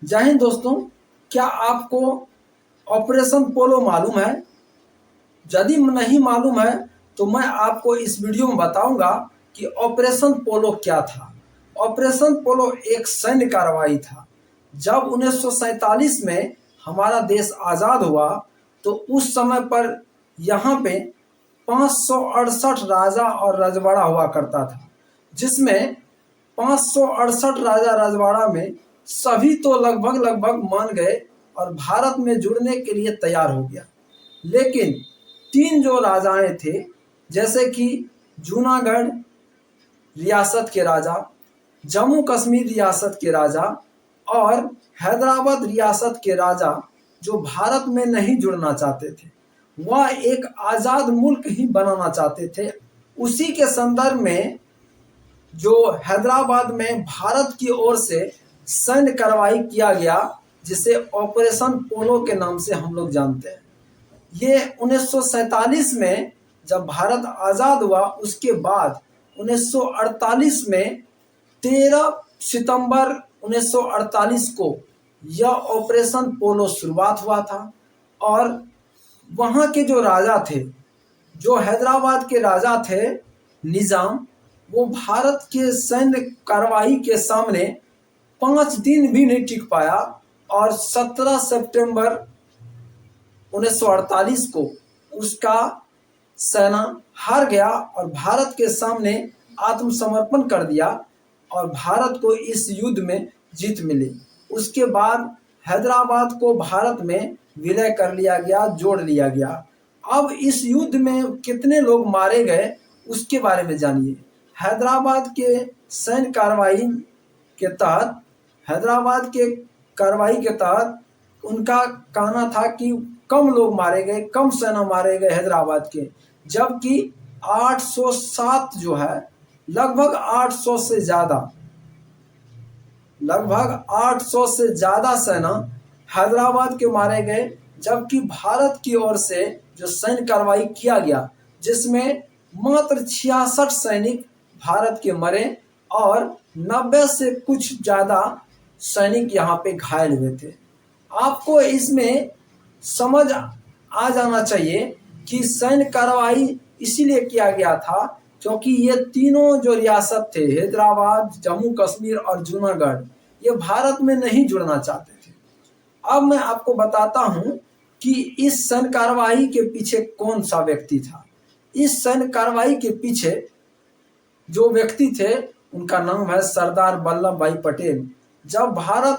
जय हिंद दोस्तों, क्या आपको ऑपरेशन पोलो मालूम है? यदि नहीं मालूम है तो मैं आपको इस वीडियो में बताऊंगा कि ऑपरेशन पोलो क्या था। ऑपरेशन पोलो एक सैन्य कार्रवाई था। जब 1947 में हमारा देश आज़ाद हुआ तो उस समय पर यहाँ पे 568 राजा और रजवाड़ा हुआ करता था, जिसमें 568 राजा रजवाड़ा में सभी तो लगभग मान गए और भारत में जुड़ने के लिए तैयार हो गया। लेकिन तीन जो राजाएं थे, जैसे कि जूनागढ़ रियासत के राजा, जम्मू कश्मीर रियासत के राजा और हैदराबाद रियासत के राजा, जो भारत में नहीं जुड़ना चाहते थे, वह एक आज़ाद मुल्क ही बनाना चाहते थे। उसी के संदर्भ में जो हैदराबाद में भारत की ओर से सैन्य कार्रवाई किया गया, जिसे ऑपरेशन पोलो के नाम से हम लोग जानते हैं। ये 1947 में जब भारत आज़ाद हुआ, उसके बाद 1948 में 13 सितंबर 1948 को यह ऑपरेशन पोलो शुरुआत हुआ था। और वहाँ के जो राजा थे, जो हैदराबाद के राजा थे निज़ाम, वो भारत के सैन्य कार्रवाई के सामने 5 दिन भी नहीं टिक पाया और 17 सितंबर 1948 को उसका सेना हार गया और भारत के सामने आत्मसमर्पण कर दिया और भारत को इस युद्ध में जीत मिली। उसके बाद हैदराबाद को भारत में विलय कर लिया गया, जोड़ लिया गया। अब इस युद्ध में कितने लोग मारे गए उसके बारे में जानिए। हैदराबाद के सैन्य कार्रवाई के तहत उनका कहना था कि कम लोग मारे गए, कम सेना मारे गए हैदराबाद के, जबकि 807 जो है लगभग 800 से ज़्यादा सेना हैदराबाद के मारे गए। जबकि भारत की ओर से जो सैन्य कार्रवाई किया गया, जिसमें मात्र 66 सैनिक भारत के मरे और 90 से कुछ ज़्यादा सैनिक यहाँ पे घायल हुए थे। आपको इसमें समझ आ जाना चाहिए कि सैन्य कार्रवाई इसीलिए किया गया था क्योंकि ये तीनों जो रियासत थे, हैदराबाद, जम्मू कश्मीर और जूनागढ़, ये भारत में नहीं जुड़ना चाहते थे। अब मैं आपको बताता हूँ कि इस सैन्य कार्रवाई के पीछे कौन सा व्यक्ति था। इस सैन्य कार्रवाई के पीछे जो व्यक्ति थे, उनका नाम है सरदार वल्लभ भाई पटेल। जब भारत